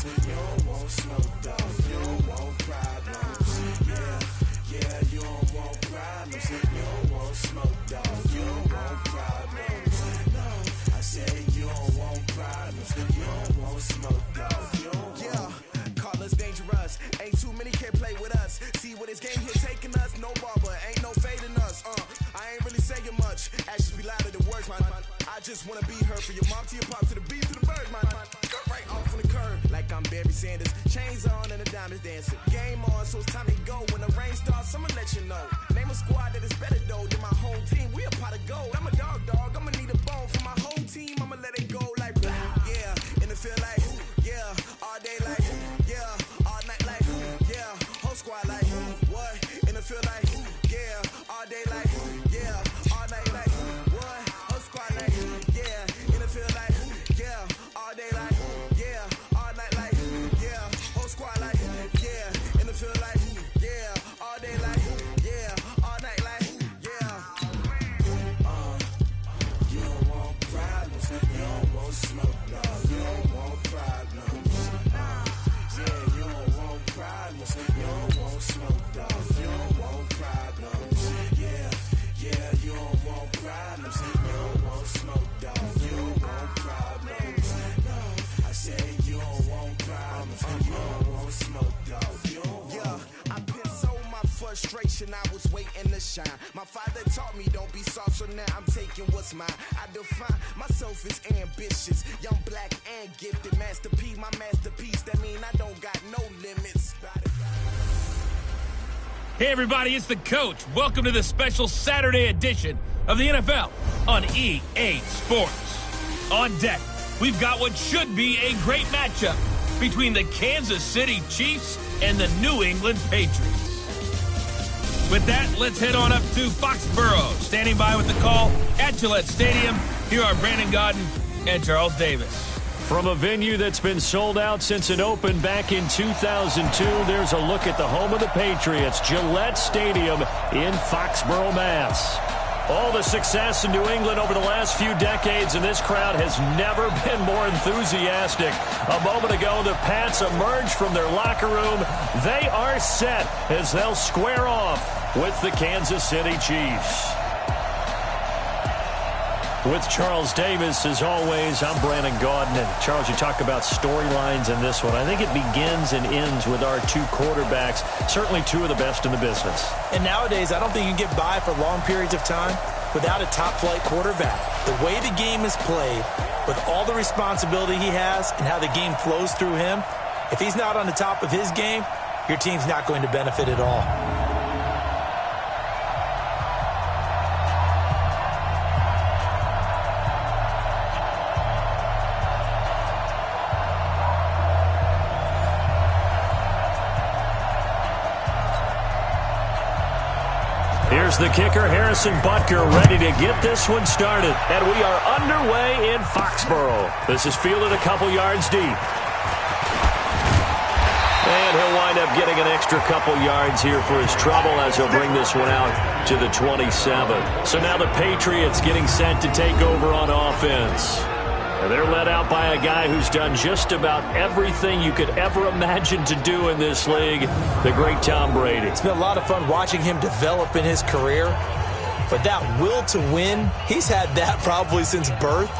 You don't want smoke, dog. You don't want problems. Yeah, you don't want problems. You don't want smoke, dog. You don't want problems. No, I said you don't want problems. You don't want smoke, dog. You don't call us dangerous. Ain't too many can play with us. See what this game here taking us? No barber, ain't no fading us. I ain't really saying much. Actions be louder than words, man. I just wanna be heard from your mom to your pop to the beat to the bird, man. Cut right off on the curb, like I'm Barry Sanders. Chains on and the diamonds dancing. Game on, so it's time to go. When the rain starts, I'ma let you know. Name a squad that is better though than my home team. We a pot of gold. I'm a dog. I'ma need a bone for my home team. I'ma let it go like yeah. In the field like yeah. All day like yeah. All night like yeah. Whole squad like what? In the field like yeah. All day like yeah. All night like what? Whole squad like yeah. In the field like yeah. All day like yeah. All night like yeah. Whole squad like yeah. In the field like yeah. All day like yeah. All night like yeah. You don't want problems. You don't want smoke, no. You don't want problems. Yeah, you don't want problems. You don't want smoke, dog. You don't want problems. Yeah, you don't want problems. You don't want smoke, dog. You don't want problems. No, I said you don't want problems. You don't want smoke, dog. You don't want. I put so my frustration, I was waiting to shine. My father taught me don't be soft, so now I'm taking what's mine. I define myself as ambitious, young, black, and gifted. Master P, my masterpiece. That mean I don't got no limits. Hey everybody, it's the Coach. Welcome to the special Saturday edition of the NFL on EA Sports. On deck, we've got what should be a great matchup between the Kansas City Chiefs and the New England Patriots. With that, let's head on up to Foxborough. Standing by with the call at Gillette Stadium, here are Brandon Gaudin and Charles Davis. From a venue that's been sold out since it opened back in 2002, there's a look at the home of the Patriots, Gillette Stadium in Foxborough, Mass. All the success in New England over the last few decades, and this crowd has never been more enthusiastic. A moment ago, the Pats emerged from their locker room. They are set as they'll square off with the Kansas City Chiefs. With Charles Davis, as always, I'm Brandon Gaudin. And Charles, you talk about storylines in this one. I think it begins and ends with our two quarterbacks, certainly two of the best in the business. And nowadays, I don't think you can get by for long periods of time without a top-flight quarterback. The way the game is played, with all the responsibility he has and how the game flows through him, if he's not on the top of his game, your team's not going to benefit at all. Here's the kicker, Harrison Butker, ready to get this one started. And we are underway in Foxborough. This is fielded a couple yards deep. And he'll wind up getting an extra couple yards here for his trouble as he'll bring this one out to the 27. So now the Patriots getting set to take over on offense. And they're led out by a guy who's done just about everything you could ever imagine to do in this league, the great Tom Brady. It's been a lot of fun watching him develop in his career, but that will to win, he's had that probably since birth,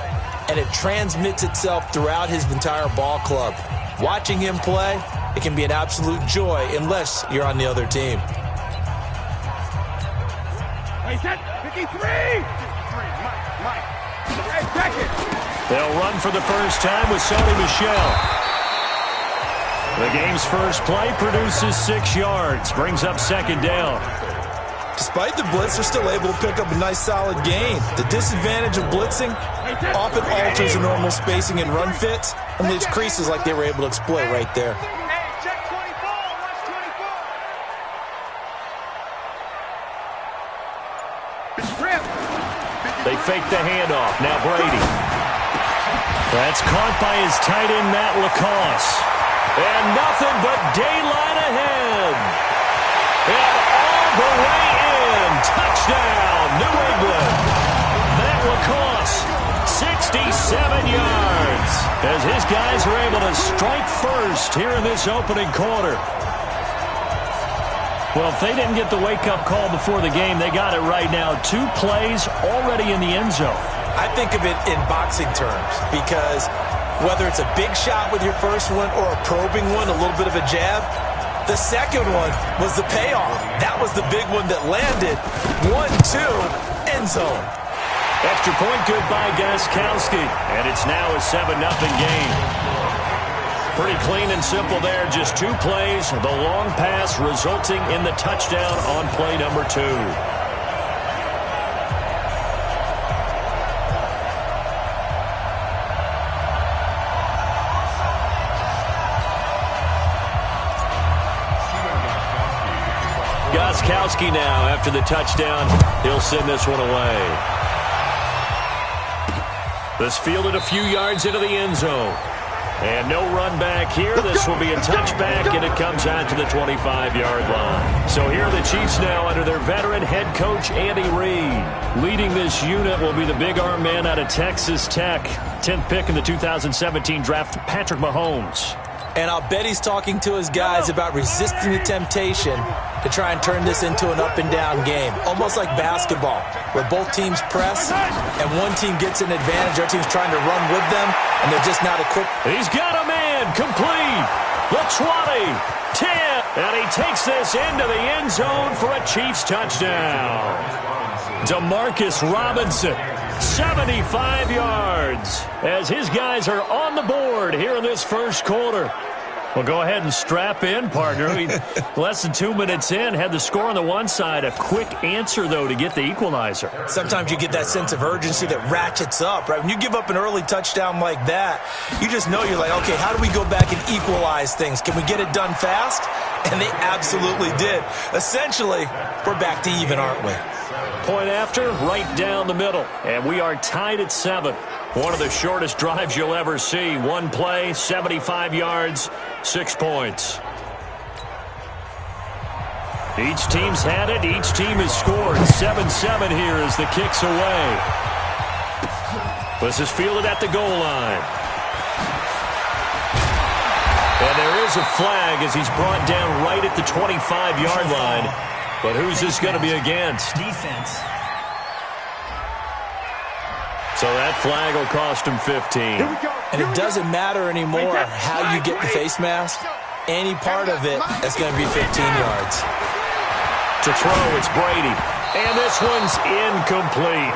and it transmits itself throughout his entire ball club. Watching him play, it can be an absolute joy unless you're on the other team. Hey, set, 53! Mike. Hey, second! They'll run for the first time with Sony Michel. The game's first play produces 6 yards, brings up second down. Despite the blitz, they're still able to pick up a nice solid gain. The disadvantage of blitzing often alters the normal spacing and run fits and leaves creases like they were able to exploit right there. They fake the handoff. Now Brady. That's caught by his tight end, Matt LaCosse. And nothing but daylight ahead. And all the way in. Touchdown, New England. Matt LaCosse, 6 yards as his guys are able to strike first here in this opening quarter. Well, if they didn't get the wake-up call before the game, they got it right now. 2 plays already in the end zone. I think of it in boxing terms because whether it's a big shot with your first one or a probing one, a little bit of a jab, the second one was the payoff. That was the big one that landed. 1-2, end zone. Extra point good by Gostkowski, and it's now a 7-0 game. Pretty clean and simple there, just 2 plays. The long pass resulting in the touchdown on play number 2. Gostkowski now after the touchdown. He'll send this one away. This fielded a few yards into the end zone. And no run back here. This will be a touchback, and it comes out to the 25-yard line. So here are the Chiefs now under their veteran head coach, Andy Reid. Leading this unit will be the big arm man out of Texas Tech. 10th pick in the 2017 draft, Patrick Mahomes. And I'll bet he's talking to his guys about resisting the temptation to try and turn this into an up-and-down game. Almost like basketball, where both teams press, and one team gets an advantage, the other team's trying to run with them, and they're just not equipped. He's got a man, complete, the 20, 10, and he takes this into the end zone for a Chiefs touchdown. Demarcus Robinson, 75 yards, as his guys are on the board here in this first quarter. Well, go ahead and strap in, partner. Less than 2 minutes in, had the score on the one side. A quick answer, though, to get the equalizer. Sometimes you get that sense of urgency that ratchets up, right? When you give up an early touchdown like that, you just know you're like, okay, how do we go back and equalize things? Can we get it done fast? And they absolutely did. Essentially, we're back to even, aren't we? Point after, right down the middle. And we are tied at 7. One of the shortest drives you'll ever see. 1 play, 75 yards, 6 points. Each team's had it. Each team has scored. 7-7 here as the kick's away. This is fielded at the goal line. And there is a flag as he's brought down right at the 25-yard line. But who's this going to be against? Defense. So that flag will cost him 15. And it doesn't matter anymore how you get the face mask. Any part of it is going to be 15 yards. To throw, it's Brady. And this one's incomplete.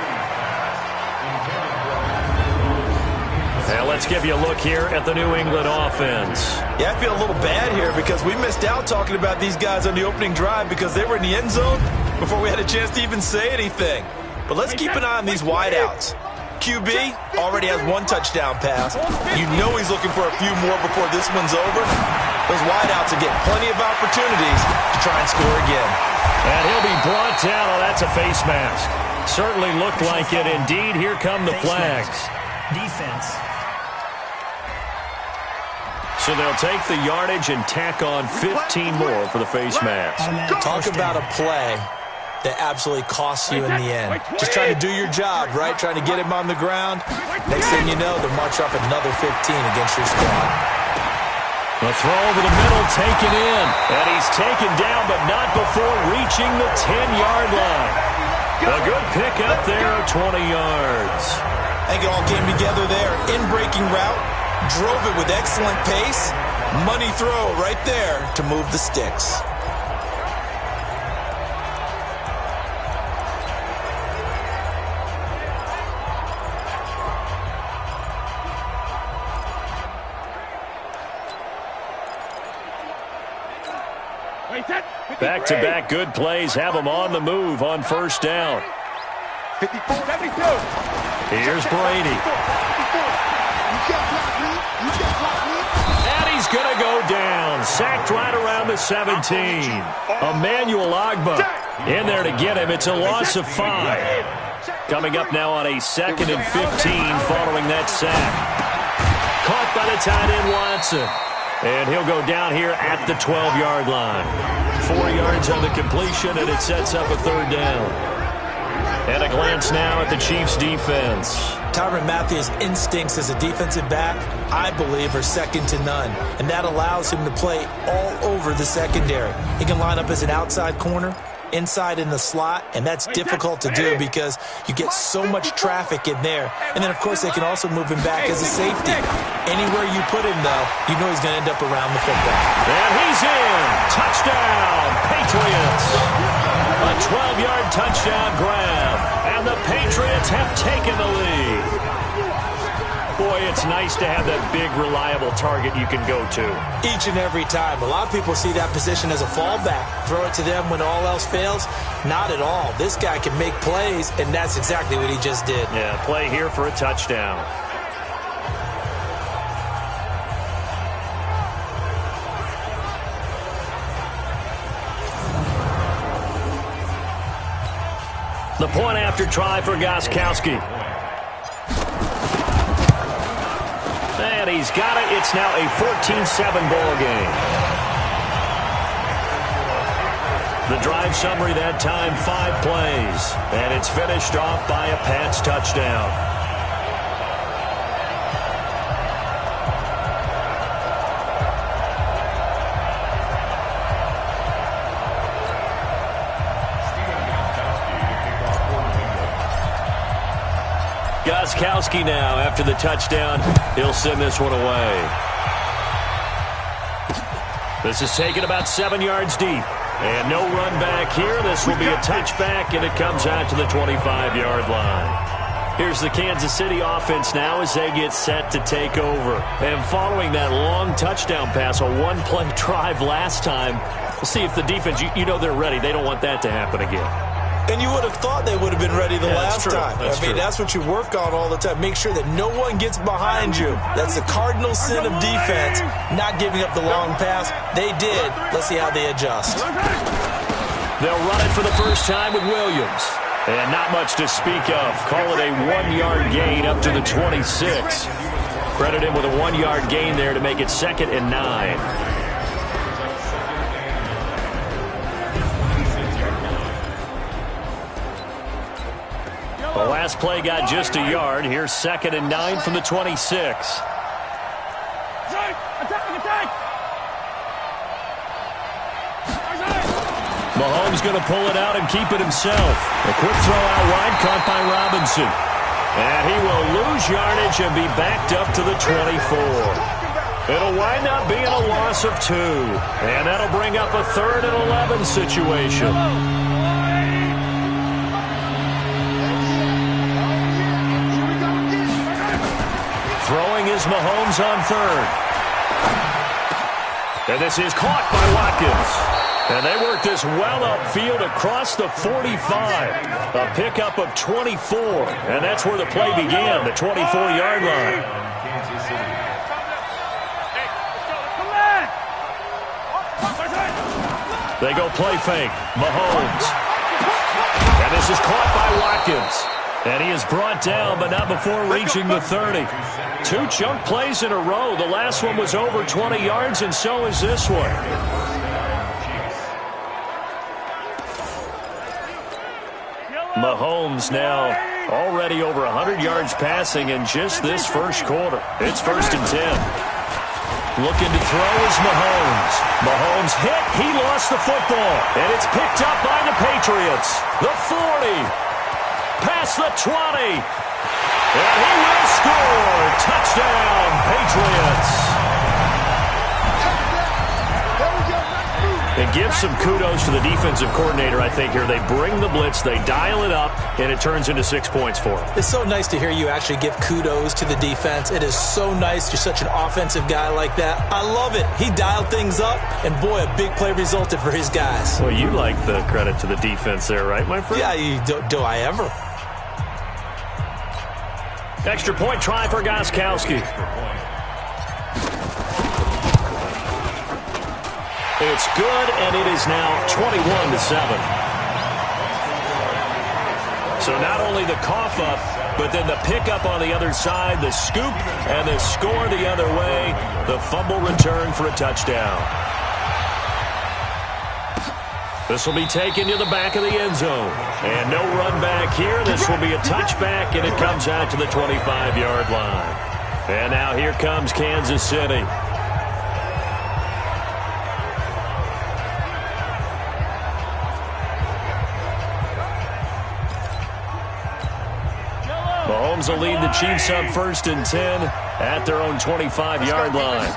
Now let's give you a look here at the New England offense. Yeah, I feel a little bad here because we missed out talking about these guys on the opening drive because they were in the end zone before we had a chance to even say anything. But let's keep an eye on these wideouts. QB already has 1 touchdown pass. You know he's looking for a few more before this one's over. Those wideouts will get plenty of opportunities to try and score again. And he'll be brought down. Oh, that's a face mask. Certainly looked like it. Indeed, here come the flags. Defense. So they'll take the yardage and tack on 15 more for the face mask. Talk about a play that absolutely costs you in the end. Just trying to do your job, right? Trying to get him on the ground. Next thing you know, they're marching up another 15 against your squad. The throw over the middle, taken in. And he's taken down, but not before reaching the 10-yard line. A good pick up there of 20 yards. I think it all came together there. In-breaking route, drove it with excellent pace. Money throw right there to move the sticks. Back-to-back good plays have them on the move on first down. 54, 72. Here's Brady. And he's going to go down. Sacked right around the 17. Emmanuel Ogbah in there to get him. It's a loss of 5. Coming up now on a 2nd and 15 following that sack. Caught by the tight end Watson. And he'll go down here at the 12-yard line. 4 yards on the completion, and it sets up a 3rd down. And a glance now at the Chiefs' defense. Tyrann Mathieu's instincts as a defensive back, I believe, are second to none. And that allows him to play all over the secondary. He can line up as an outside corner, inside in the slot, and that's difficult to do because you get so much traffic in there. And then, of course, they can also move him back as a safety. Anywhere you put him, though, you know he's going to end up around the football. And he's in. Touchdown, Patriots. A 12-yard touchdown grab. And the Patriots have taken the lead. Boy, it's nice to have that big, reliable target you can go to. Each and every time. A lot of people see that position as a fallback. Throw it to them when all else fails. Not at all. This guy can make plays, and that's exactly what he just did. Yeah, play here for a touchdown. The point after try for Gostkowski. And he's got it. It's now a 14-7 ball game. The drive summary that time, 5 plays. And it's finished off by a Pats touchdown. Gostkowski now after the touchdown. He'll send this one away. This is taken about 7 yards deep. And no run back here. This will be a touchback, and it comes out to the 25-yard line. Here's the Kansas City offense now as they get set to take over. And following that long touchdown pass, a one-play drive last time, we'll see if the defense, you know they're ready. They don't want that to happen again. And you would have thought they would have been ready the last time. That's what you work on all the time. Make sure that no one gets behind you. That's the cardinal sin of defense, not giving up the long pass. They did. Let's see how they adjust. They'll run it for the first time with Williams. And not much to speak of. Call it a 1-yard gain up to the 26. Credit him with a 1-yard gain there to make it 2nd and 9. The last play got just a yard. Here's 2nd and 9 from the 26. Mahomes going to pull it out and keep it himself. A quick throw out wide, caught by Robinson. And he will lose yardage and be backed up to the 24. It'll wind up being a loss of 2. And that'll bring up a 3rd and 11 situation. Throwing is Mahomes on 3rd. And this is caught by Watkins. And they work this well upfield across the 45. A pickup of 24. And that's where the play began, the 24-yard line. They go play fake. Mahomes. And this is caught by Watkins. And he is brought down, but not before reaching the 30. 2 chunk plays in a row. The last one was over 20 yards, and so is this one. Mahomes now already over 100 yards passing in just this first quarter. It's 1st and 10. Looking to throw is Mahomes. Mahomes hit. He lost the football. And it's picked up by the Patriots. The 40. Past the 20. And he will score. Touchdown, Patriots. And give some kudos to the defensive coordinator, I think, here. They bring the blitz, they dial it up, and it turns into 6 points for them. It's so nice to hear you actually give kudos to the defense. It is so nice. You're such an offensive guy like that. I love it. He dialed things up, and boy, a big play resulted for his guys. Well, you like the credit to the defense there, right, my friend? Yeah, do I ever? Extra point try for Gostkowski. It's good, and it is now 21-7. So not only the cough up, but then the pickup on the other side, the scoop, and the score the other way. The fumble return for a touchdown. This will be taken to the back of the end zone. And no run back here. This will be a touchback, and it comes out to the 25-yard line. And now here comes Kansas City. Mahomes will lead the Chiefs up 1st and 10 at their own 25-yard line.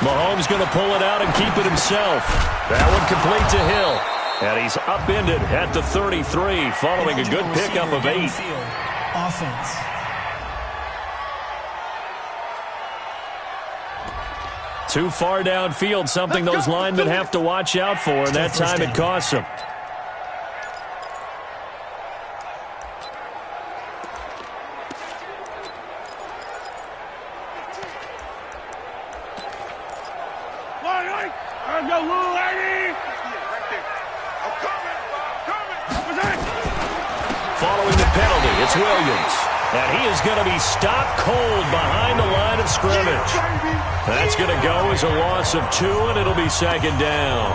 Mahomes going to pull it out and keep it himself. That one complete to Hill. And he's upended at the 33 following a good pickup of 8. Offense. Too far downfield, something those linemen have to watch out for, and that time it costs them. Following the penalty, it's Williams. And he is going to be stopped cold behind the line of scrimmage. That's going to go as a loss of 2, and it'll be 2nd down.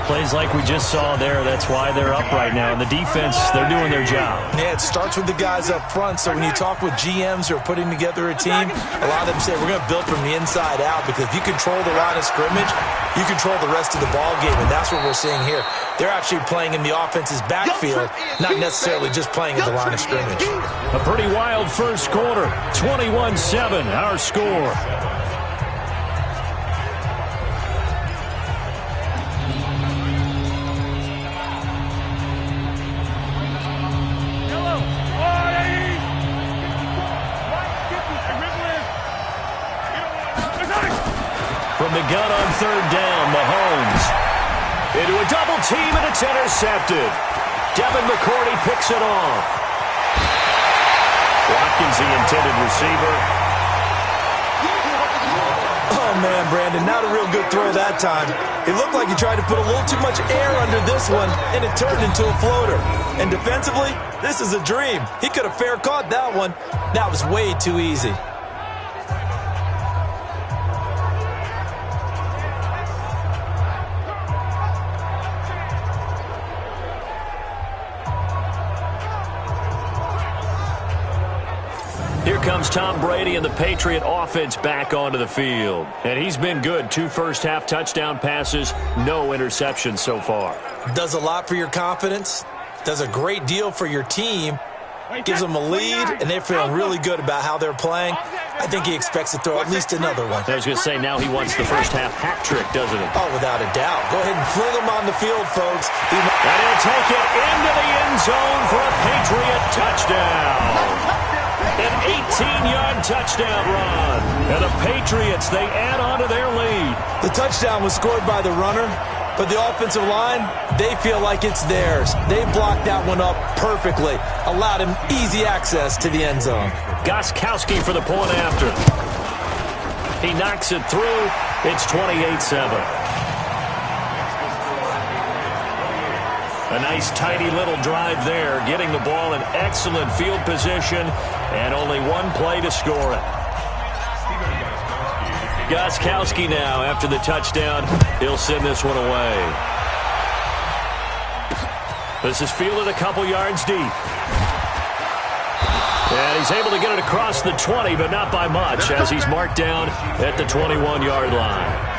Plays like we just saw there, that's why they're up right now. And the defense, they're doing their job. Yeah, it starts with the guys up front. So when you talk with GMs who are putting together a team, a lot of them say we're going to build from the inside out, because if you control the line of scrimmage, you control the rest of the ball game, and that's what we're seeing here. They're actually playing in the offense's backfield, not necessarily just playing in the line of scrimmage. A pretty wild first quarter. 21-7, our score. From the gun on 3rd down, Mahomes into a double team, and it's intercepted. Devin McCourty picks it off. Watkins, the intended receiver. Oh, man, Brandon, not a real good throw that time. It looked like he tried to put a little too much air under this one, and it turned into a floater. And defensively, this is a dream. He could have fair caught that one. That was way too easy. Here comes Tom Brady and the Patriot offense back onto the field. And he's been good. 2 first-half touchdown passes, no interceptions so far. Does a lot for your confidence. Does a great deal for your team. Gives them a lead, and they're feeling really good about how they're playing. I think he expects to throw at least another one. I was going to say, now he wants the first-half hat trick, doesn't he? Oh, without a doubt. Go ahead and fling him on the field, folks. And he'll take it into the end zone for a Patriot touchdown. An 18-yard touchdown run. And the Patriots, they add on to their lead. The touchdown was scored by the runner, but the offensive line, they feel like it's theirs. They blocked that one up perfectly. Allowed him easy access to the end zone. Gostkowski for the point after. He knocks it through. It's 28-7. A nice, tidy little drive there, getting the ball in excellent field position, and only one play to score it. Gostkowski now, after the touchdown, he'll send this one away. This is fielded a couple yards deep. And he's able to get it across the 20, but not by much, as he's marked down at the 21-yard line.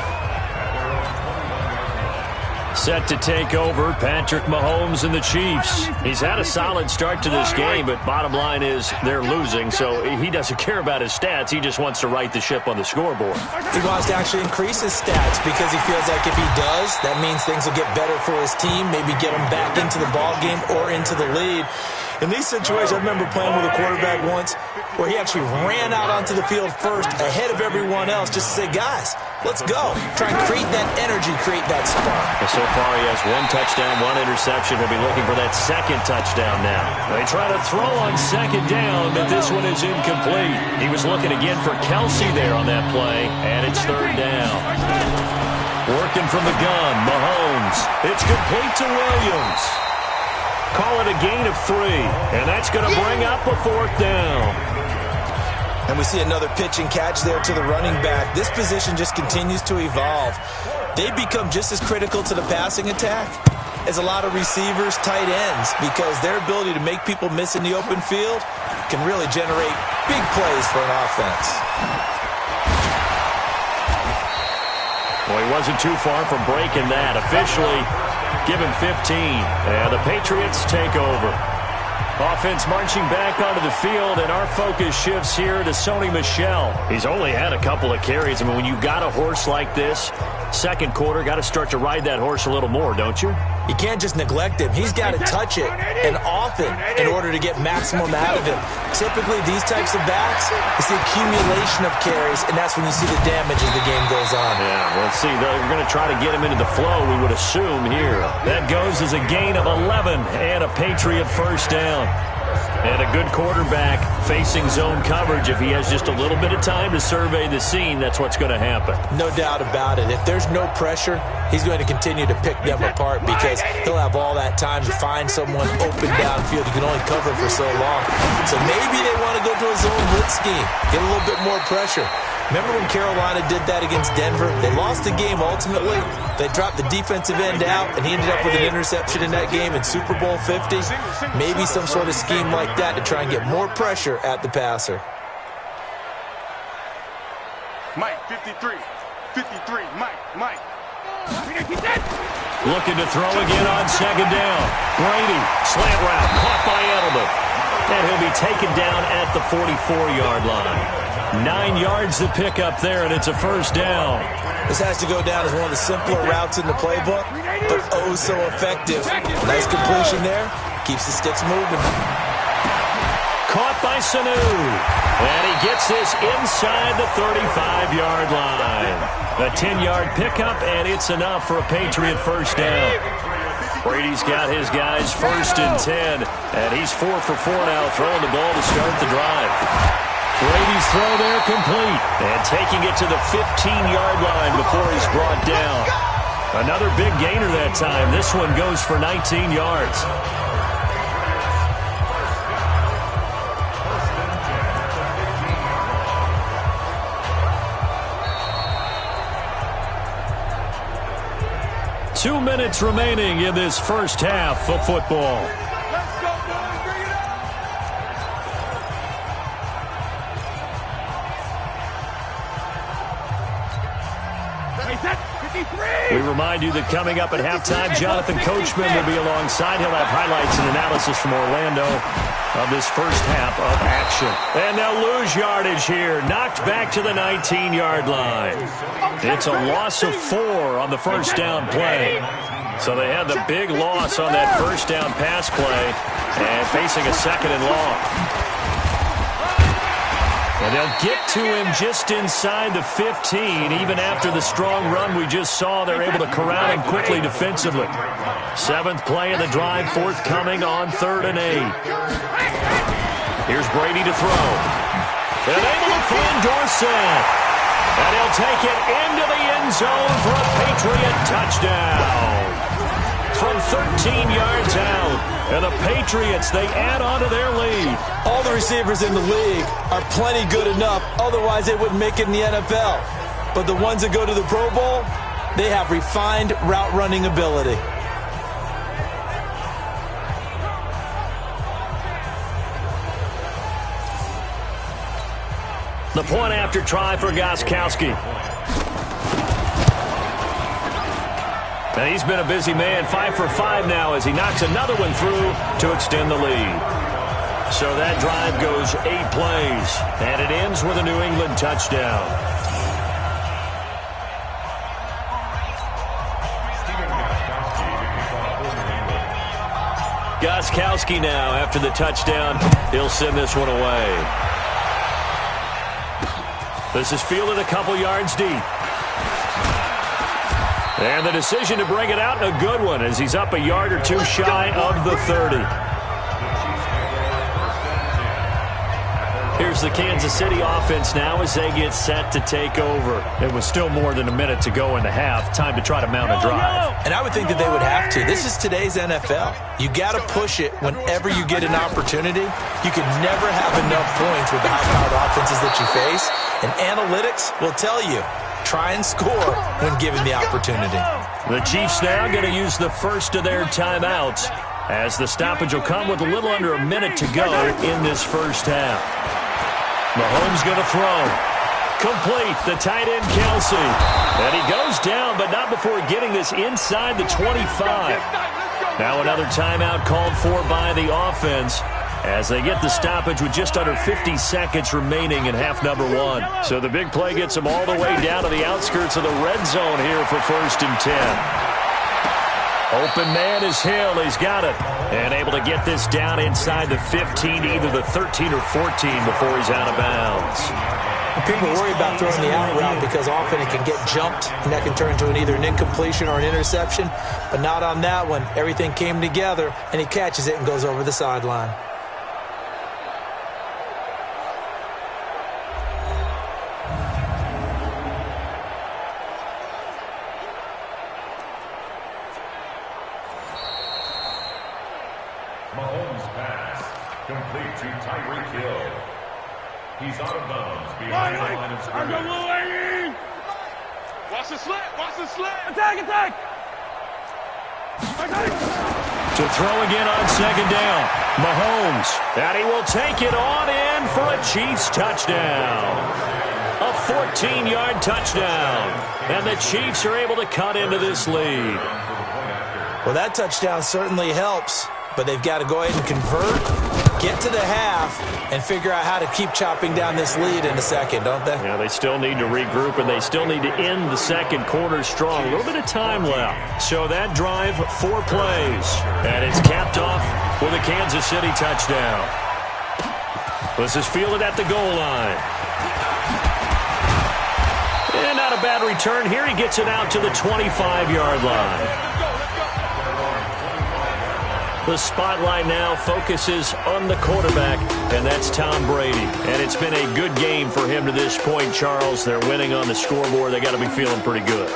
Set to take over, Patrick Mahomes and the Chiefs. He's had a solid start to this game, but bottom line is they're losing, so he doesn't care about his stats. He just wants to right the ship on the scoreboard. He wants to actually increase his stats because he feels like if he does, that means things will get better for his team, maybe get him back into the ball game or into the lead. In these situations, I remember playing with a quarterback once where he actually ran out onto the field first ahead of everyone else just to say, guys, let's go. Try and create that energy, create that spark. So far, he has 1 touchdown, 1 interception. He'll be looking for that 2nd touchdown now. They try to throw on 2nd down, but this one is incomplete. He was looking again for Kelsey there on that play, and it's 3rd down. Working from the gun, Mahomes. It's complete to Williams. Call it a gain of 3, and that's going to bring up a 4th down. And we see another pitch and catch there to the running back. This position just continues to evolve. they become just as critical to the passing attack as a lot of receivers, tight ends, because their ability to make people miss in the open field can really generate big plays for an offense. Well, he wasn't too far from breaking that. Officially, give him 15. And the Patriots take over. Offense marching back onto the field, and our focus shifts here to Sony Michel. He's only had a couple of carries. I mean, when you've got a horse like this, second quarter, got to start to ride that horse a little more, don't you? You can't just neglect him. He's got to touch it, and often, in order to get maximum out of him. Typically, these types of backs, it's the accumulation of carries, and that's when you see the damage as the game goes on. Yeah, well, see, they're going to try to get him into the flow, we would assume here. That goes as a gain of 11 and a Patriot first down. And a good quarterback facing zone coverage. If he has just a little bit of time to survey the scene, that's what's going to happen. No doubt about it. If there's no pressure, he's going to continue to pick them apart because he'll have all that time to find someone open downfield. You can only cover for so long. So maybe they want to go to a zone blitz scheme, get a little bit more pressure. Remember when Carolina did that against Denver? They lost the game ultimately. They dropped the defensive end out, and he ended up with an interception in that game in Super Bowl 50. Maybe some sort of scheme like that to try and get more pressure at the passer. Mike, 53, Mike. Looking to throw again on second down. Brady, slant route, caught by Edelman. And he'll be taken down at the 44-yard line. 9 yards to pick up there, and it's a first down. This has to go down as one of the simpler routes in the playbook, but oh so effective. Nice completion there. Keeps the sticks moving. Caught by Sanu. And he gets this inside the 35-yard line. A 10-yard pickup, and it's enough for a Patriot first down. Brady's got his guys first and 10, and he's 4 for 4 now, throwing the ball to start the drive. Brady's throw there complete, and taking it to the 15-yard line before he's brought down. Another big gainer that time. This one goes for 19 yards. Two minutes remaining in this first half of football. We remind you that coming up at halftime, Jonathan Coachman will be alongside. He'll have highlights and analysis from Orlando of this first half of action. And they'll lose yardage here. Knocked back to the 19-yard line. It's a loss of 4 on the first down play. So they had the big loss on that first down pass play and facing a second and long. And they'll get to him just inside the 15. Even after the strong run we just saw, they're able to corral him quickly defensively. 7th play of the drive forthcoming on 3rd and 8. Here's Brady to throw. And able to find Dorsett. And he'll take it into the end zone for a Patriot touchdown. From 13 yards out. And the Patriots, they add on to their lead. All the receivers in the league are plenty good enough. Otherwise, they wouldn't make it in the NFL. But the ones that go to the Pro Bowl, they have refined route running ability. The point after try for Gostkowski. And he's been a busy man, 5 for 5 now as he knocks another one through to extend the lead. So that drive goes 8 plays, and it ends with a New England touchdown. Gostkowski now, after the touchdown, he'll send this one away. This is fielded a couple yards deep. And the decision to bring it out, a good one, as he's up a yard or two shy of the 30. Here's the Kansas City offense now as they get set to take over. It was still more than a minute to go in the half. Time to try to mount a drive. And I would think that they would have to. This is today's NFL. You got to push it whenever you get an opportunity. You can never have enough points with the high-powered offenses that you face. And analytics will tell you try and score when given the opportunity. The Chiefs now going to use the first of their timeouts, as the stoppage will come with a little under a minute to go in this first half. Mahomes going to throw. Complete, the tight end Kelsey. And he goes down, but not before getting this inside the 25. Now another timeout called for by the offense, as they get the stoppage with just under 50 seconds remaining in half number 1. So the big play gets them all the way down to the outskirts of the red zone here for 1st and 10. Open man is Hill. He's got it. And able to get this down inside the 15, either the 13 or 14 before he's out of bounds. People worry about throwing the out route because often it can get jumped, and that can turn into either an incompletion or an interception. But not on that one. Everything came together, and he catches it and goes over the sideline. Mahomes pass. Complete to Tyreek Hill. He's out of bounds behind the line of scrimmage. Watch the slant. Watch the slant. Attack! To throw again on 2nd down. Mahomes. And he will take it on in for a Chiefs touchdown. A 14-yard touchdown. And the Chiefs are able to cut into this lead. Well, that touchdown certainly helps, but they've got to go ahead and convert, get to the half, and figure out how to keep chopping down this lead in the second, don't they? Yeah, they still need to regroup, and they still need to end the second quarter strong. A little bit of time left. So that drive, 4 plays. And it's capped off with a Kansas City touchdown. This is fielded at the goal line. And not a bad return here. He gets it out to the 25-yard line. The spotlight now focuses on the quarterback, and that's Tom Brady. And it's been a good game for him to this point, Charles. They're winning on the scoreboard. They got to be feeling pretty good.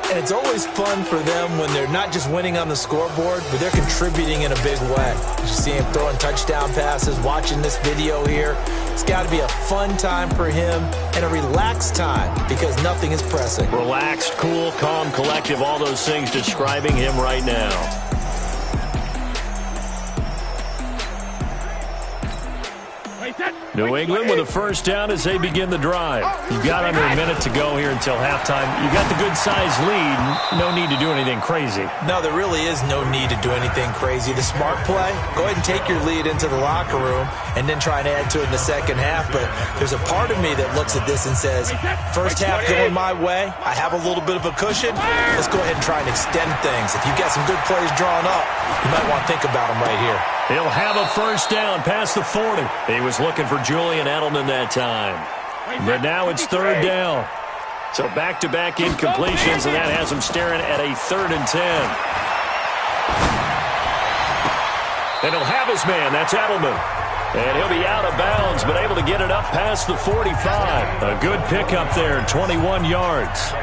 And it's always fun for them when they're not just winning on the scoreboard, but they're contributing in a big way. You see him throwing touchdown passes, watching this video here. It's got to be a fun time for him and a relaxed time because nothing is pressing. Relaxed, cool, calm, collective, all those things describing him right now. New England with a first down as they begin the drive. You've got under a minute to go here until halftime. You've got the good-sized lead. No need to do anything crazy. No, there really is no need to do anything crazy. The smart play, go ahead and take your lead into the locker room and then try and add to it in the second half. But there's a part of me that looks at this and says, first half going my way, I have a little bit of a cushion. Let's go ahead and try and extend things. If you've got some good plays drawn up, you might want to think about them right here. He'll have a first down past the 40. He was looking for Julian Edelman that time. But now it's 3rd down. So back-to-back incompletions, and that has him staring at a 3rd and 10. And he'll have his man. That's Edelman. And he'll be out of bounds, but able to get it up past the 45. A good pickup there, 21 yards.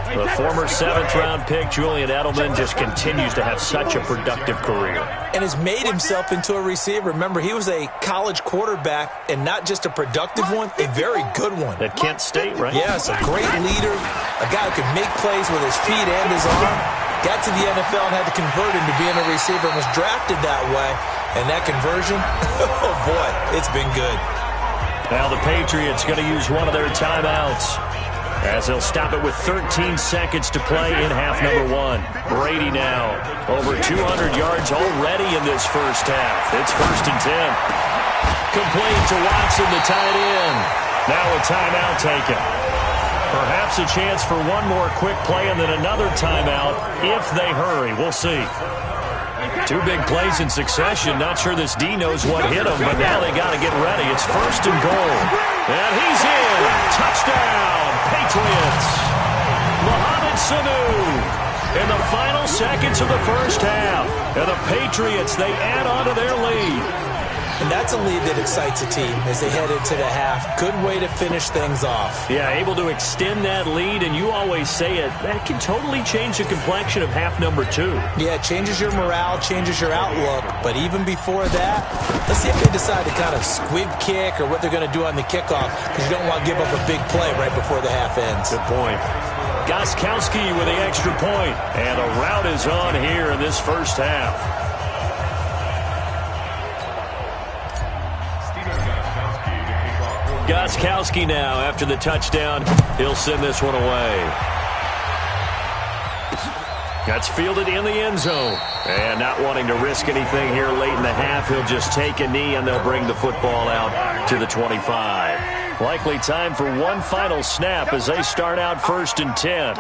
The former 7th-round pick, Julian Edelman, just continues to have such a productive career. And has made himself into a receiver. Remember, he was a college quarterback, and not just a productive one, a very good one. At Kent State, right? Yes, a great leader, a guy who could make plays with his feet and his arm. Got to the NFL and had to convert into being a receiver and was drafted that way. And that conversion, oh boy, it's been good. Now the Patriots going to use one of their timeouts, as they'll stop it with 13 seconds to play in half number 1. Brady now over 200 yards already in this first half. It's 1st and 10. Complete to Watson, the tight end. Now a timeout taken. Perhaps a chance for one more quick play and then another timeout if they hurry. We'll see. 2 big plays in succession. Not sure this D knows what hit him, but now they got to get ready. It's 1st and goal. And he's in. Touchdown, Patriots. Mohamed Sanu in the final seconds of the first half. And the Patriots, they add on to their lead. And that's a lead that excites a team as they head into the half. Good way to finish things off. Yeah, able to extend that lead, and you always say it, that can totally change the complexion of half number 2. Yeah, it changes your morale, changes your outlook. But even before that, let's see if they decide to kind of squib kick or what they're going to do on the kickoff, because you don't want to give up a big play right before the half ends. Good point. Gostkowski with the extra point, and a rout is on here in this first half. Gostkowski now after the touchdown. He'll send this one away. That's fielded in the end zone. And not wanting to risk anything here late in the half, he'll just take a knee and they'll bring the football out to the 25. Likely time for one final snap as they start out 1st and 10.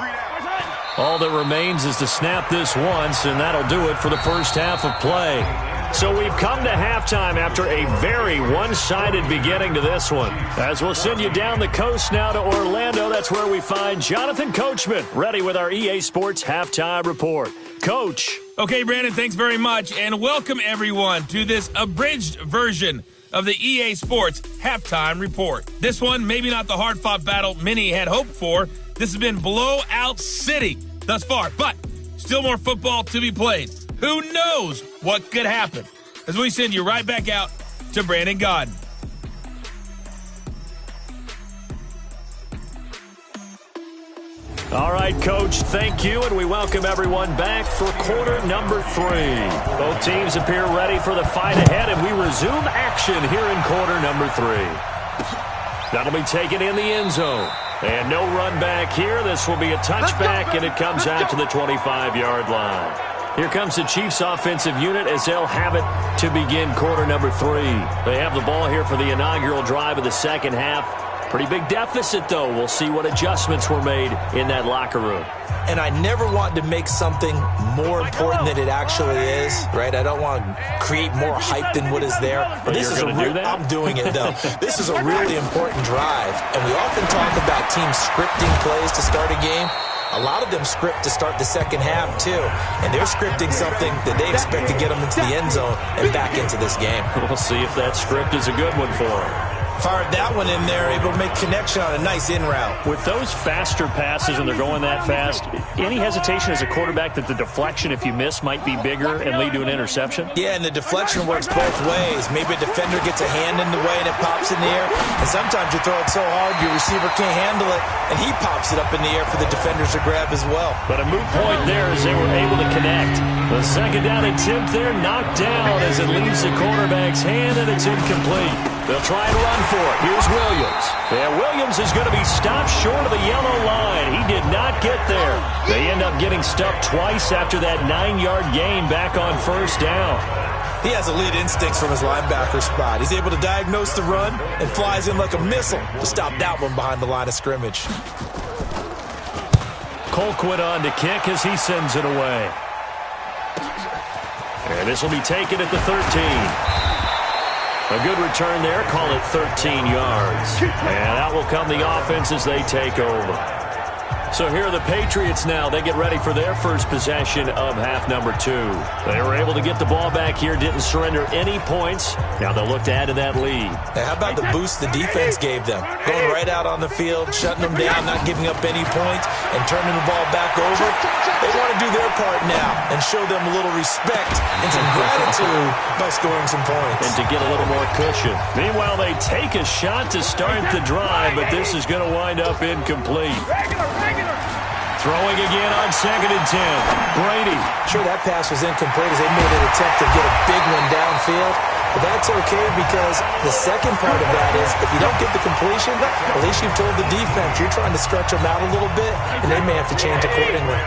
All that remains is to snap this once, and that'll do it for the first half of play. So we've come to halftime after a very one-sided beginning to this one. As we'll send you down the coast now to Orlando, that's where we find Jonathan Coachman ready with our EA Sports Halftime Report. Coach. Okay, Brandon, thanks very much, and welcome everyone to this abridged version of the EA Sports Halftime Report. This one, maybe not the hard-fought battle many had hoped for. This has been blowout city thus far, but still more football to be played. Who knows what could happen? As we send you right back out to Brandon Gaudin. All right, Coach, thank you, and we welcome everyone back for quarter number 3. Both teams appear ready for the fight ahead, and we resume action here in quarter number 3. That'll be taken in the end zone. And no run back here. This will be a touchback, and it comes out to the 25-yard line. Here comes the Chiefs offensive unit as they'll have it to begin quarter number 3. They have the ball here for the inaugural drive of the second half. Pretty big deficit, though. We'll see what adjustments were made in that locker room. And I never want to make something more important than it actually is, right? I don't want to create more hype than what is there. But this is I'm doing it, though. This is a really important drive. And we often talk about teams scripting plays to start a game. A lot of them script to start the second half, too. And they're scripting something that they expect to get them into the end zone and back into this game. We'll see if that script is a good one for them. Fired that one in there, able to make connection on a nice in route. With those faster passes and they're going that fast, any hesitation as a quarterback that the deflection, if you miss, might be bigger and lead to an interception? Yeah, and the deflection works both ways. Maybe a defender gets a hand in the way and it pops in the air. And sometimes you throw it so hard your receiver can't handle it, and he pops it up in the air for the defenders to grab as well. But a moot point there as they were able to connect. The second down attempt there knocked down as it leaves the quarterback's hand, and it's incomplete. They'll try and run for it. Here's Williams. Yeah, Williams is going to be stopped short of the yellow line. He did not get there. They end up getting stuffed twice after that 9-yard gain back on first down. He has elite instincts from his linebacker spot. He's able to diagnose the run and flies in like a missile to stop that one behind the line of scrimmage. Colquitt on to kick as he sends it away. And this will be taken at the 13. A good return there. Call it 13 yards. And out will come the offense as they take over. So here are the Patriots now. They get ready for their first possession of half number 2. They were able to get the ball back here, didn't surrender any points. Now they'll look to add to that lead. Now, how about the boost the defense gave them? Going right out on the field, shutting them down, not giving up any points, and turning the ball back over. They want to do their part now and show them a little respect and some gratitude by scoring some points. And to get a little more cushion. Meanwhile, they take a shot to start the drive, but this is going to wind up incomplete. Throwing again on 2nd and 10. Brady. Sure, that pass was incomplete as they made an attempt to get a big one downfield. But that's okay because the second part of that is if you don't get the completion, at least you've told the defense you're trying to stretch them out a little bit, and they may have to change accordingly.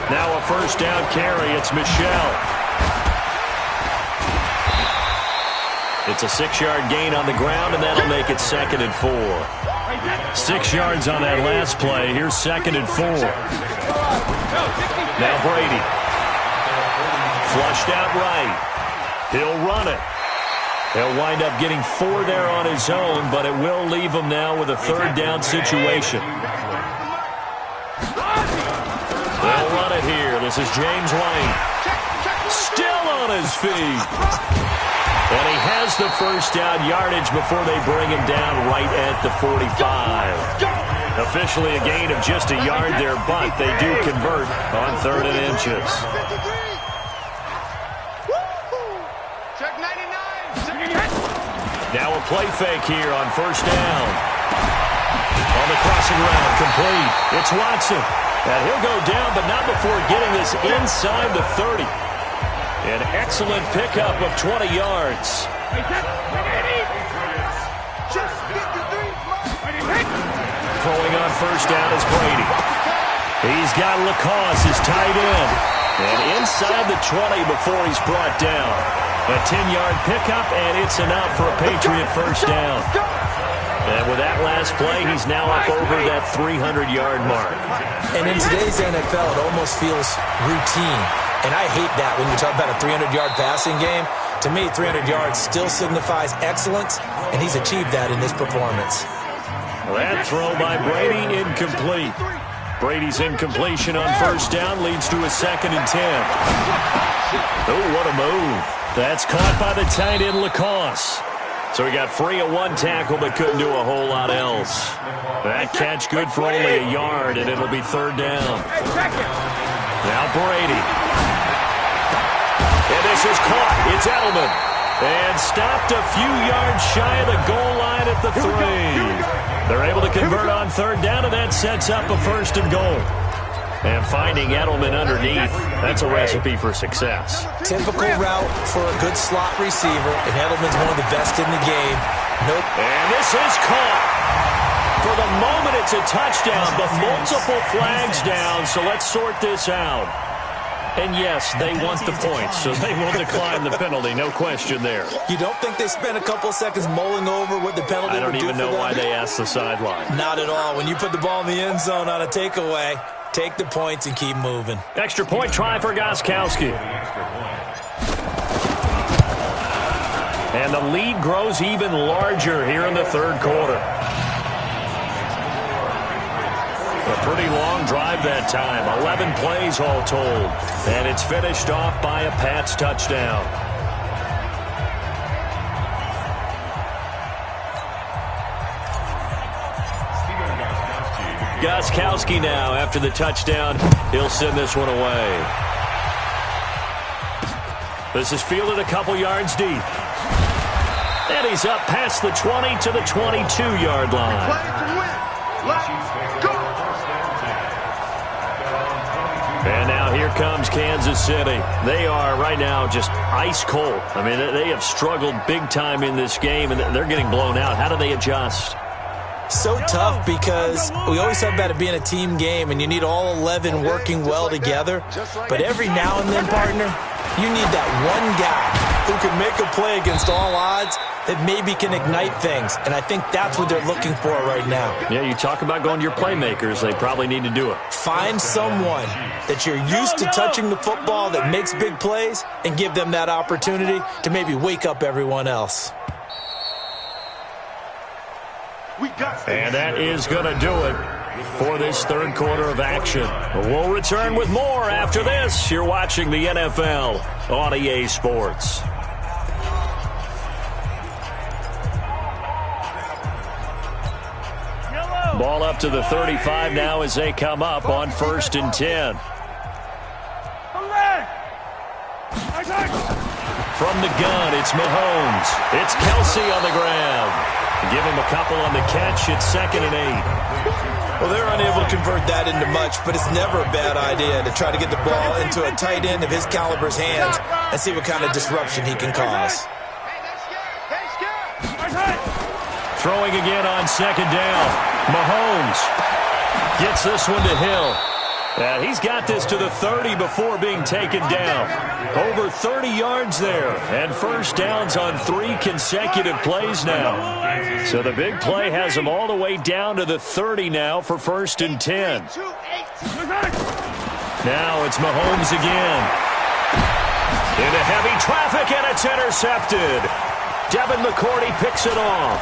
Now a first down carry. It's Michelle. It's a 6-yard gain on the ground, and that'll make it 2nd and 4. 6 yards on that last play. Here's 2nd and 4. Now Brady. Flushed out right. He'll run it. He'll wind up getting 4 there on his own, but it will leave him now with a 3rd down situation. They'll run it here. This is James White. Still on his feet. And he has the first down yardage before they bring him down right at the 45. Officially a gain of just a yard there, but they do convert on 3rd and inches. Now a play fake here on 1st down. On the crossing route, complete. It's Watson. And he'll go down, but not before getting this inside the 30. An excellent pickup of 20 yards. Throwing on 1st down is Brady. He's got Lacoste, his tight end. And inside the 20 before he's brought down. A 10-yard pickup, and it's enough for a Patriot 1st down. And with that last play, he's now up over that 300-yard mark. And in today's NFL, it almost feels routine. And I hate that when you talk about a 300-yard passing game. To me, 300 yards still signifies excellence, and he's achieved that in this performance. That throw by Brady, incomplete. Brady's incompletion on 1st down leads to a 2nd and 10. Oh, what a move. That's caught by the tight end, Lacoste. So he got free of one tackle but couldn't do a whole lot else. That catch good for only a yard, and it'll be 3rd down. Now Brady. And this is caught. It's Edelman. And stopped a few yards shy of the goal line at the 3. They're able to convert on 3rd down, and that sets up a 1st and goal. And finding Edelman underneath, that's a recipe for success. Typical route for a good slot receiver, and Edelman's one of the best in the game. Nope. And this is caught. For the moment, it's a touchdown, but multiple flags down, so let's sort this out. And yes, they want the points, so they will decline the penalty, no question there. You don't think they spent a couple of seconds mulling over what the penalty would do for them? I don't even know why they asked the sideline. Not at all. When you put the ball in the end zone on a takeaway, take the points and keep moving. Extra point try for Gostkowski. And the lead grows even larger here in the 3rd quarter. A pretty long drive that time. 11 plays all told. And it's finished off by a Pats touchdown. Gostkowski now after the touchdown. He'll send this one away. This is fielded a couple yards deep. And he's up past the 20 to the 22-yard line. And now here comes Kansas City. They are right now just ice cold. I mean, they have struggled big time in this game, and they're getting blown out. How do they adjust? So tough because we always talk about it being a team game, and you need all 11 working well together. But every now and then, partner, you need that one guy who can make a play against all odds that maybe can ignite things. And I think that's what they're looking for right now. Yeah, you talk about going to your playmakers. They probably need to do it. Find someone that you're used to touching the football that makes big plays and give them that opportunity to maybe wake up everyone else. And that is going to do it for this 3rd quarter of action. We'll return with more after this. You're watching the NFL on EA Sports. Ball up to the 35 now as they come up on 1st and 10. From the gun, it's Mahomes. It's Kelsey on the ground. Give him a couple on the catch. It's 2nd and 8. Well, they're unable to convert that into much, but it's never a bad idea to try to get the ball into a tight end of his caliber's hands and see what kind of disruption he can cause. Throwing again on 2nd down. Mahomes gets this one to Hill. He's got this to the 30 before being taken down. Over 30 yards there. And 1st downs on 3 consecutive plays now. So the big play has him all the way down to the 30 now for 1st and 10. Now it's Mahomes again. Into heavy traffic, and it's intercepted. Devin McCourty picks it off.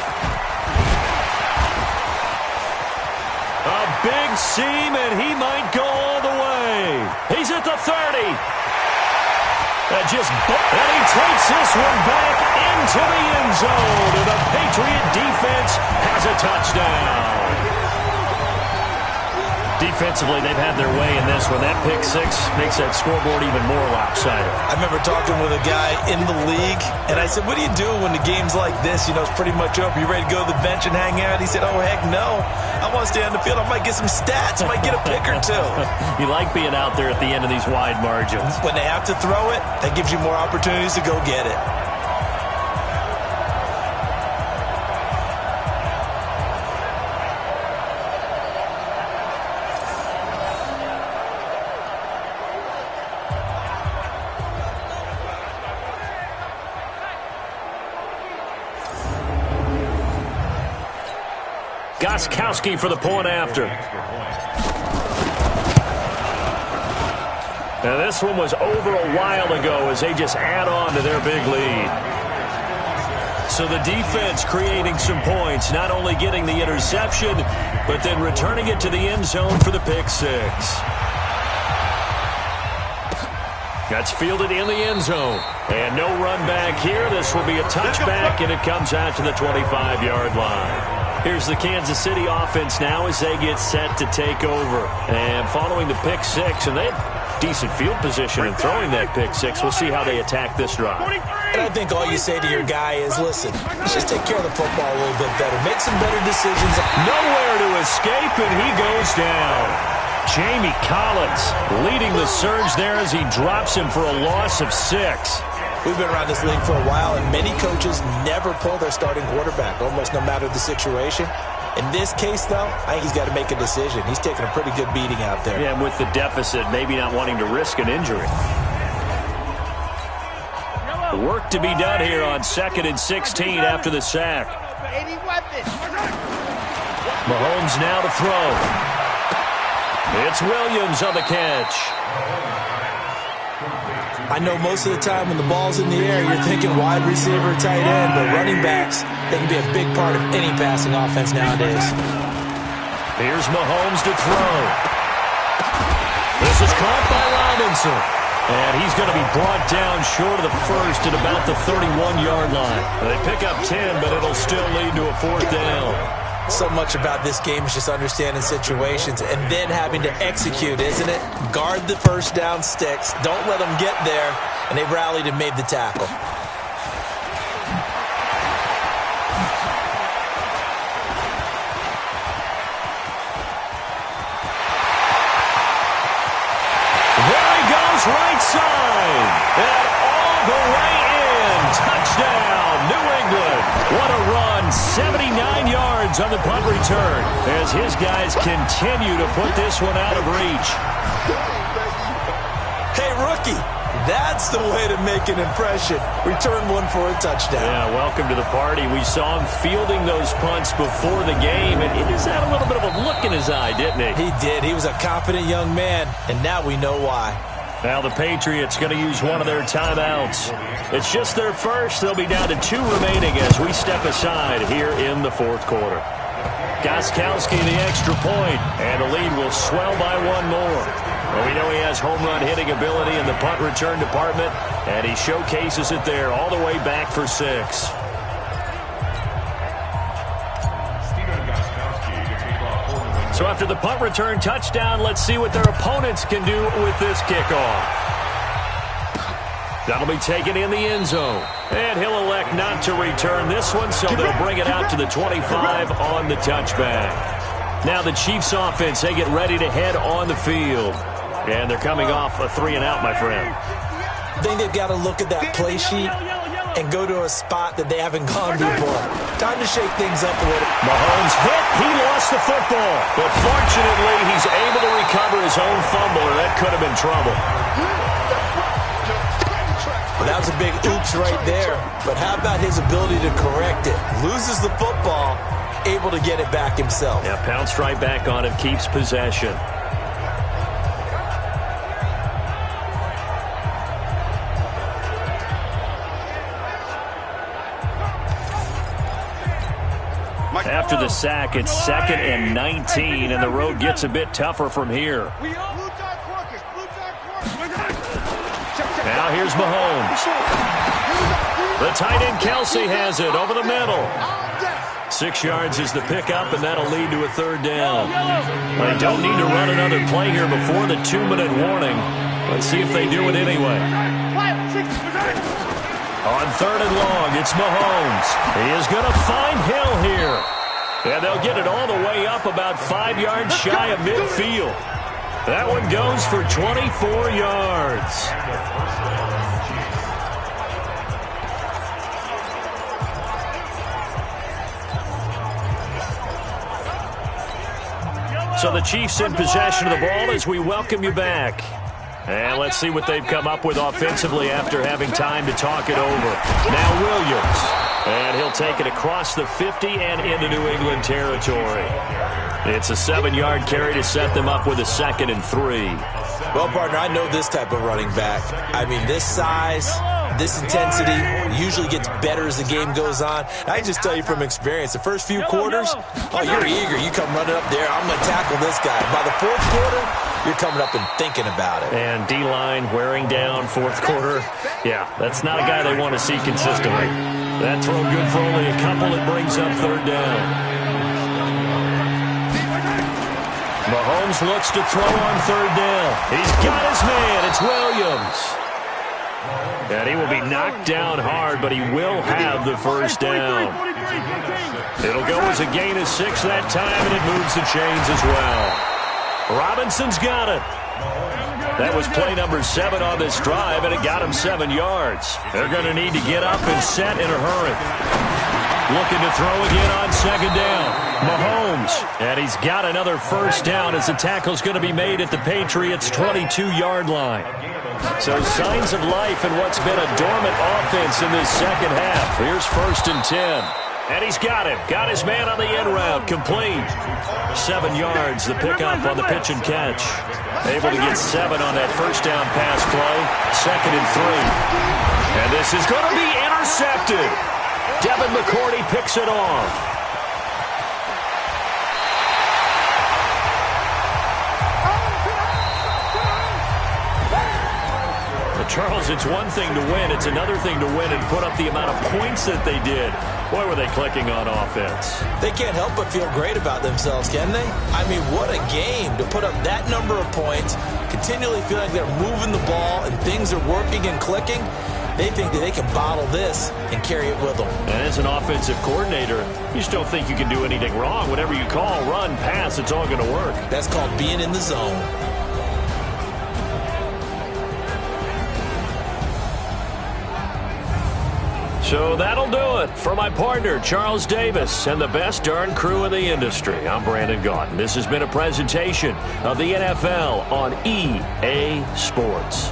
A big seam, and he might go all the way. He's at the 30. And he takes this one back into the end zone. And the Patriot defense has a touchdown. Defensively, they've had their way in this one. That pick six makes that scoreboard even more lopsided. I remember talking with a guy in the league, and I said, what do you do when the game's like this? You know, it's pretty much over. You ready to go to the bench and hang out? He said, oh, heck no. I want to stay on the field. I might get some stats. I might get a pick or two. You like being out there at the end of these wide margins. When they have to throw it, that gives you more opportunities to go get it. Gostkowski for the point after. Now this one was over a while ago as they just add on to their big lead. So the defense creating some points, not only getting the interception, but then returning it to the end zone for the pick six. That's fielded in the end zone. And no run back here. This will be a touchback, and it comes out to the 25-yard line. Here's the Kansas City offense now as they get set to take over. And following the pick six, and they have decent field position in throwing that pick six. We'll see how they attack this drive. And I think all you say to your guy is, listen, let's just take care of the football a little bit better. Make some better decisions. Nowhere to escape, and he goes down. Jamie Collins leading the surge there as he drops him for a loss of 6. We've been around this league for a while, and many coaches never pull their starting quarterback, almost no matter the situation. In this case, though, I think he's got to make a decision. He's taking a pretty good beating out there. Yeah, and with the deficit, maybe not wanting to risk an injury. Work to be done here on 2nd and 16 after the sack. Mahomes now to throw. It's Williams on the catch. I know most of the time when the ball's in the air, you're thinking wide receiver, tight end, but running backs, they can be a big part of any passing offense nowadays. Here's Mahomes to throw. This is caught by Robinson. And he's going to be brought down short of the first at about the 31-yard line. They pick up 10, but it'll still lead to a 4th down. So much about this game is just understanding situations and then having to execute, isn't it? Guard the first down sticks. Don't let them get there. And they rallied and made the tackle. There he goes, right side. And all the way in. Touchdown, New England. What a run. 79 yards on the punt return as his guys continue to put this one out of reach. Hey, rookie, that's the way to make an impression. Return one for a touchdown. Yeah, welcome to the party. We saw him fielding those punts before the game, and he just had a little bit of a look in his eye, didn't he? He did. He was a confident young man, and now we know why. Now the Patriots going to use one of their timeouts. It's just their first. They'll be down to 2 remaining as we step aside here in the 4th quarter. Gostkowski the extra point, and the lead will swell by 1 more. Well, we know he has home run hitting ability in the punt return department, and he showcases it there all the way back for 6. So after the punt return touchdown, let's see what their opponents can do with this kickoff. That'll be taken in the end zone. And he'll elect not to return this one, so they'll bring it out to the 25 on the touchback. Now the Chiefs offense, they get ready to head on the field. And they're coming off a 3-and-out, my friend. I think they've got to look at that play sheet and go to a spot that they haven't gone before. Time to shake things up a little. Mahomes hit. He lost the football. But fortunately, he's able to recover his own fumble, or that could have been trouble. Well, that was a big oops right there. But how about his ability to correct it? Loses the football, able to get it back himself. Yeah, pounced right back on it, keeps possession. After the sack, it's 2nd and 19, and the road gets a bit tougher from here. Now Now here's Mahomes. The tight end Kelsey has it over the middle. 6 yards is the pickup, and that'll lead to a third down. They don't need to run another play here before the 2-minute warning. Let's see if they do it anyway. On third and long, it's Mahomes. He is going to find Hill here. And they'll get it all the way up about 5 yards shy of midfield. That one goes for 24 yards. So the Chiefs in possession of the ball as we welcome you back. And let's see what they've come up with offensively after having time to talk it over. Now Williams. And he'll take it across the 50 and into New England territory. It's a 7-yard carry to set them up with a 2nd and 3. Well, partner, I know this type of running back. I mean, this size, this intensity usually gets better as the game goes on. I can just tell you from experience, the first few quarters, oh, you're eager. You come running up there, I'm going to tackle this guy. By the fourth quarter, you're coming up and thinking about it. And D-line wearing down fourth quarter. Yeah, that's not a guy they want to see consistently. That throw good for only a couple. It brings up third down. Mahomes looks to throw on third down. He's got his man. It's Williams. And he will be knocked down hard, but he will have the first down. It'll go as a gain of 6 that time, and it moves the chains as well. Robinson's got it. That was play number 7 on this drive, and it got him 7 yards. They're going to need to get up and set in a hurry. Looking to throw again on second down. Mahomes. And he's got another first down as the tackle's going to be made at the Patriots' 22-yard line. So signs of life in what's been a dormant offense in this second half. Here's 1st and 10. And he's got him. Got his man on the end route. Complete. 7 yards, the pickup on the pitch and catch. Able to get 7 on that first down pass play. 2nd and 3. And this is going to be intercepted. Devin McCourty picks it off. Charles, it's one thing to win. It's another thing to win and put up the amount of points that they did. Boy, were they clicking on offense. They can't help but feel great about themselves, can they? I mean, what a game to put up that number of points, continually feel like they're moving the ball and things are working and clicking. They think that they can bottle this and carry it with them. And as an offensive coordinator, you just don't think you can do anything wrong. Whatever you call, run, pass, it's all going to work. That's called being in the zone. So that'll do it for my partner, Charles Davis, and the best darn crew in the industry. I'm Brandon Gaudin. This has been a presentation of the NFL on EA Sports.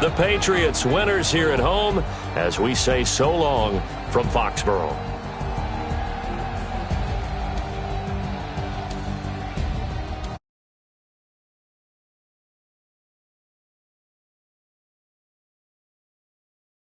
The Patriots winners here at home as we say so long from Foxborough.